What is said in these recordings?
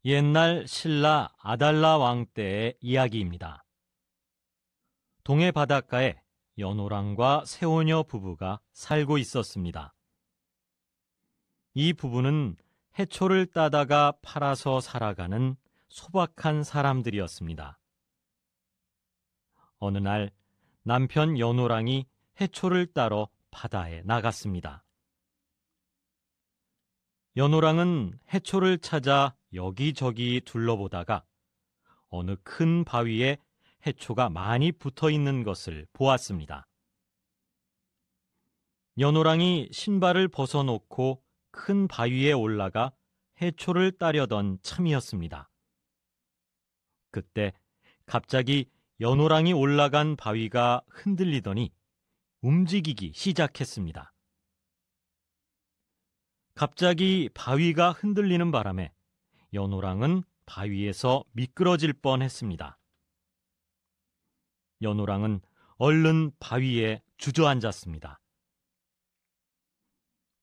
옛날 신라 아달라 왕 때의 이야기입니다. 동해 바닷가에 연호랑과 새오녀 부부가 살고 있었습니다. 이 부부는 해초를 따다가 팔아서 살아가는 소박한 사람들이었습니다. 어느 날 남편 연호랑이 해초를 따러 바다에 나갔습니다. 연호랑은 해초를 찾아 여기저기 둘러보다가 어느 큰 바위에 해초가 많이 붙어 있는 것을 보았습니다. 연호랑이 신발을 벗어놓고 큰 바위에 올라가 해초를 따려던 참이었습니다. 그때 갑자기 연호랑이 올라간 바위가 흔들리더니 움직이기 시작했습니다. 갑자기 바위가 흔들리는 바람에 연호랑은 바위에서 미끄러질 뻔했습니다. 연호랑은 얼른 바위에 주저앉았습니다.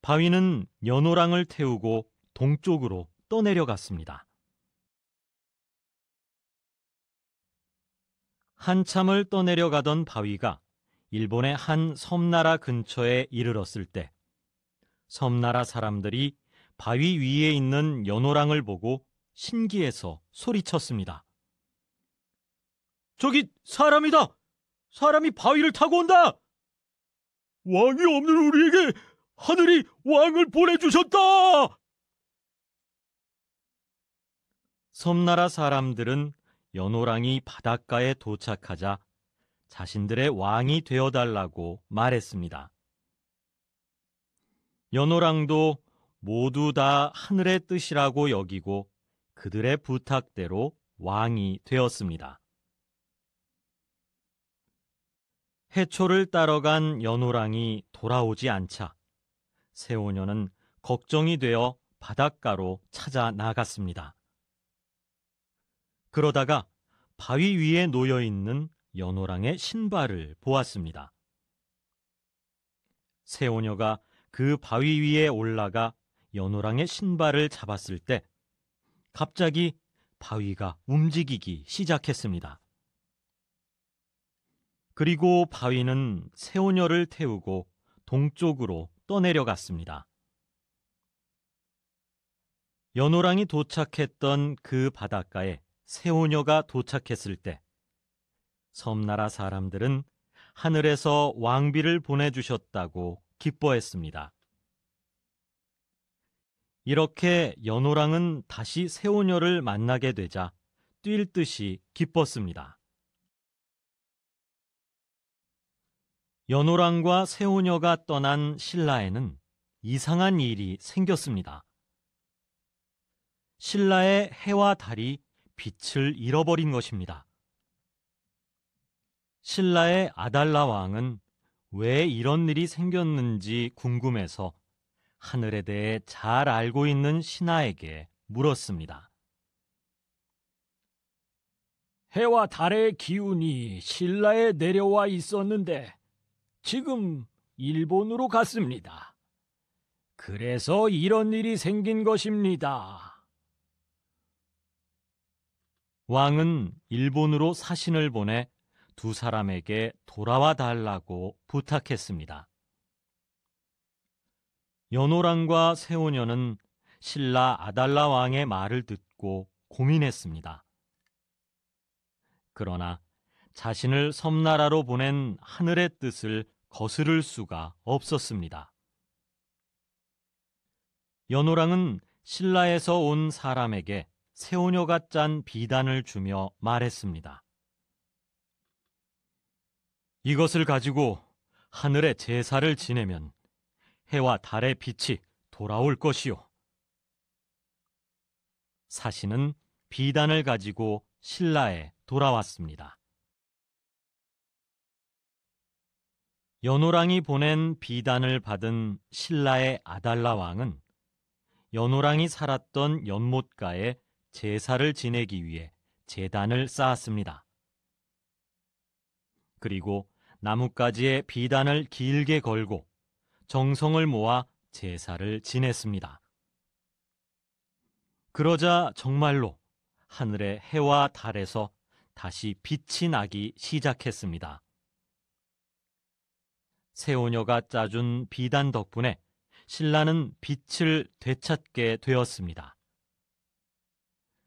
바위는 연호랑을 태우고 동쪽으로 떠내려갔습니다. 한참을 떠내려가던 바위가 일본의 한 섬나라 근처에 이르렀을 때 섬나라 사람들이 바위 위에 있는 연호랑을 보고 신기해서 소리쳤습니다. 저기 사람이다! 사람이 바위를 타고 온다! 왕이 없는 우리에게 하늘이 왕을 보내주셨다! 섬나라 사람들은 연호랑이 바닷가에 도착하자 자신들의 왕이 되어달라고 말했습니다. 연호랑도 모두 다 하늘의 뜻이라고 여기고 그들의 부탁대로 왕이 되었습니다. 해초를 따러 간 연호랑이 돌아오지 않자 새오녀는 걱정이 되어 바닷가로 찾아 나갔습니다. 그러다가 바위 위에 놓여 있는 연호랑의 신발을 보았습니다. 새오녀가 그 바위 위에 올라가 연호랑의 신발을 잡았을 때 갑자기 바위가 움직이기 시작했습니다. 그리고 바위는 새오녀를 태우고 동쪽으로 떠내려갔습니다. 연호랑이 도착했던 그 바닷가에 새오녀가 도착했을 때 섬나라 사람들은 하늘에서 왕비를 보내주셨다고 기뻐했습니다. 이렇게 연호랑은 다시 새오녀를 만나게 되자 뛸 듯이 기뻤습니다. 연호랑과 새오녀가 떠난 신라에는 이상한 일이 생겼습니다. 신라의 해와 달이 빛을 잃어버린 것입니다. 신라의 아달라 왕은 왜 이런 일이 생겼는지 궁금해서 하늘에 대해 잘 알고 있는 신하에게 물었습니다. 해와 달의 기운이 신라에 내려와 있었는데 지금 일본으로 갔습니다. 그래서 이런 일이 생긴 것입니다. 왕은 일본으로 사신을 보내 두 사람에게 돌아와 달라고 부탁했습니다. 연호랑과 새오녀는 신라 아달라 왕의 말을 듣고 고민했습니다. 그러나 자신을 섬나라로 보낸 하늘의 뜻을 거스를 수가 없었습니다. 연호랑은 신라에서 온 사람에게 새오녀가 짠 비단을 주며 말했습니다. 이것을 가지고 하늘에 제사를 지내면 해와 달의 빛이 돌아올 것이요. 사신은 비단을 가지고 신라에 돌아왔습니다. 연호랑이 보낸 비단을 받은 신라의 아달라 왕은 연호랑이 살았던 연못가에 제사를 지내기 위해 제단을 쌓았습니다. 그리고 나뭇가지에 비단을 길게 걸고 정성을 모아 제사를 지냈습니다. 그러자 정말로 하늘의 해와 달에서 다시 빛이 나기 시작했습니다. 새오녀가 짜준 비단 덕분에 신라는 빛을 되찾게 되었습니다.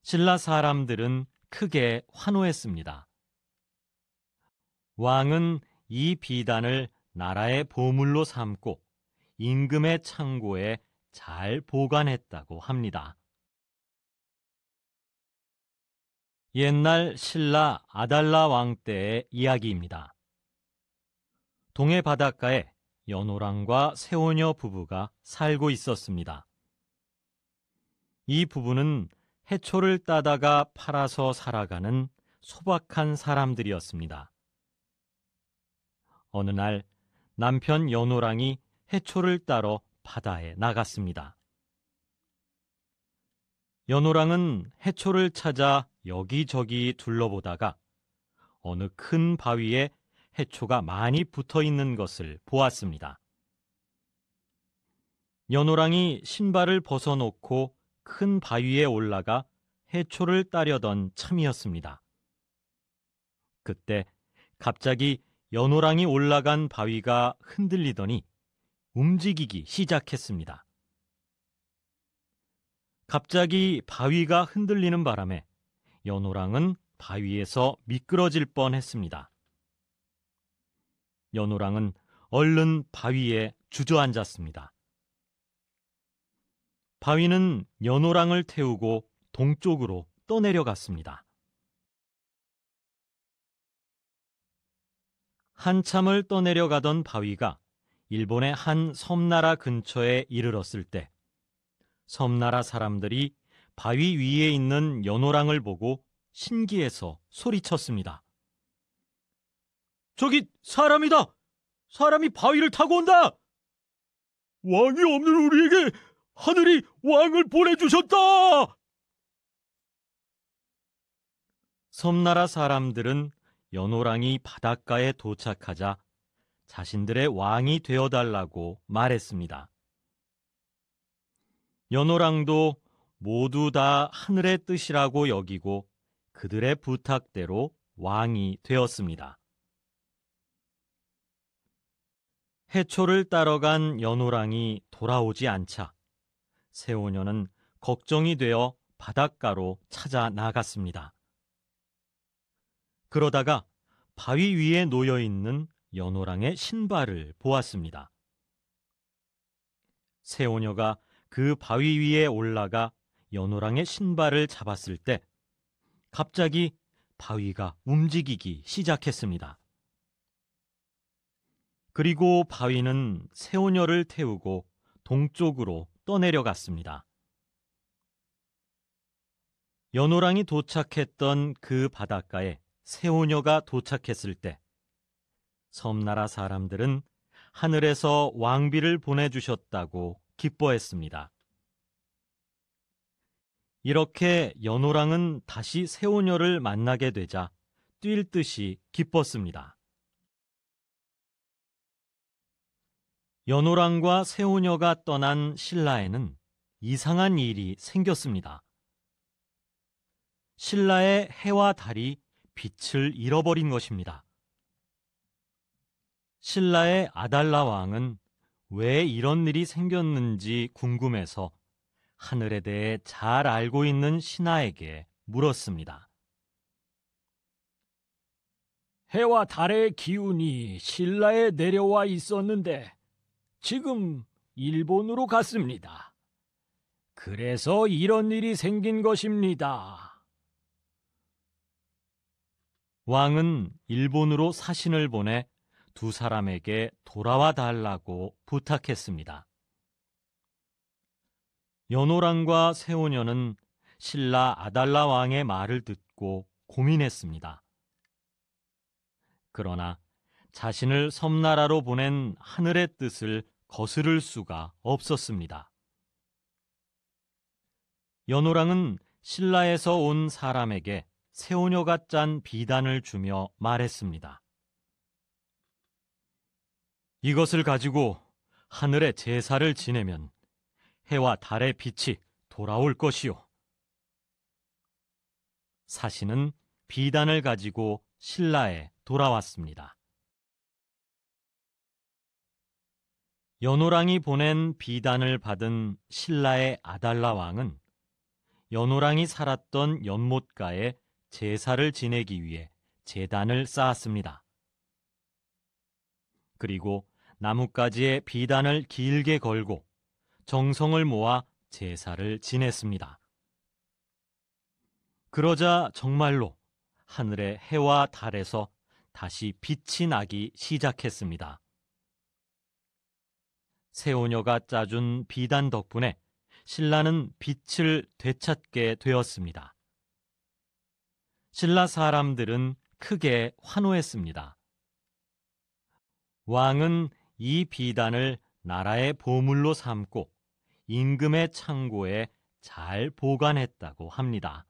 신라 사람들은 크게 환호했습니다. 왕은 이 비단을 나라의 보물로 삼고 임금의 창고에 잘 보관했다고 합니다. 옛날 신라 아달라 왕 때의 이야기입니다. 동해 바닷가에 연호랑과 새오녀 부부가 살고 있었습니다. 이 부부는 해초를 따다가 팔아서 살아가는 소박한 사람들이었습니다. 어느 날 남편 연호랑이 해초를 따러 바다에 나갔습니다. 연호랑은 해초를 찾아 여기저기 둘러보다가 어느 큰 바위에 해초가 많이 붙어 있는 것을 보았습니다. 연호랑이 신발을 벗어놓고 큰 바위에 올라가 해초를 따려던 참이었습니다. 그때 갑자기 연호랑이 올라간 바위가 흔들리더니 움직이기 시작했습니다. 갑자기 바위가 흔들리는 바람에 연호랑은 바위에서 미끄러질 뻔했습니다. 연호랑은 얼른 바위에 주저앉았습니다. 바위는 연호랑을 태우고 동쪽으로 떠내려갔습니다. 한참을 떠내려가던 바위가 일본의 한 섬나라 근처에 이르렀을 때 섬나라 사람들이 바위 위에 있는 연호랑을 보고 신기해서 소리쳤습니다. 저기 사람이다! 사람이 바위를 타고 온다! 왕이 없는 우리에게 하늘이 왕을 보내주셨다! 섬나라 사람들은 연호랑이 바닷가에 도착하자 자신들의 왕이 되어달라고 말했습니다. 연호랑도 모두 다 하늘의 뜻이라고 여기고 그들의 부탁대로 왕이 되었습니다. 해초를 따러 간 연호랑이 돌아오지 않자 새오녀는 걱정이 되어 바닷가로 찾아 나갔습니다. 그러다가 바위 위에 놓여 있는 연호랑의 신발을 보았습니다. 새오녀가 그 바위 위에 올라가 연호랑의 신발을 잡았을 때 갑자기 바위가 움직이기 시작했습니다. 그리고 바위는 새오녀를 태우고 동쪽으로 떠내려갔습니다. 연호랑이 도착했던 그 바닷가에 새오녀가 도착했을 때 섬나라 사람들은 하늘에서 왕비를 보내주셨다고 기뻐했습니다. 이렇게 연호랑은 다시 새오녀를 만나게 되자 뛸 듯이 기뻤습니다. 연호랑과 새오녀가 떠난 신라에는 이상한 일이 생겼습니다. 신라의 해와 달이 빛을 잃어버린 것입니다. 신라의 아달라 왕은 왜 이런 일이 생겼는지 궁금해서 하늘에 대해 잘 알고 있는 신하에게 물었습니다. 해와 달의 기운이 신라에 내려와 있었는데 지금 일본으로 갔습니다. 그래서 이런 일이 생긴 것입니다. 왕은 일본으로 사신을 보내 두 사람에게 돌아와 달라고 부탁했습니다. 연호랑과 새오녀는 신라 아달라 왕의 말을 듣고 고민했습니다. 그러나 자신을 섬나라로 보낸 하늘의 뜻을 거스를 수가 없었습니다. 연호랑은 신라에서 온 사람에게 새오녀가 짠 비단을 주며 말했습니다. 이것을 가지고 하늘에 제사를 지내면 해와 달의 빛이 돌아올 것이요. 사신은 비단을 가지고 신라에 돌아왔습니다. 연호랑이 보낸 비단을 받은 신라의 아달라 왕은 연호랑이 살았던 연못가에 제사를 지내기 위해 제단을 쌓았습니다. 그리고 나뭇가지에 비단을 길게 걸고 정성을 모아 제사를 지냈습니다. 그러자 정말로 하늘의 해와 달에서 다시 빛이 나기 시작했습니다. 새오녀가 짜준 비단 덕분에 신라는 빛을 되찾게 되었습니다. 신라 사람들은 크게 환호했습니다. 왕은 이 비단을 나라의 보물로 삼고 임금의 창고에 잘 보관했다고 합니다.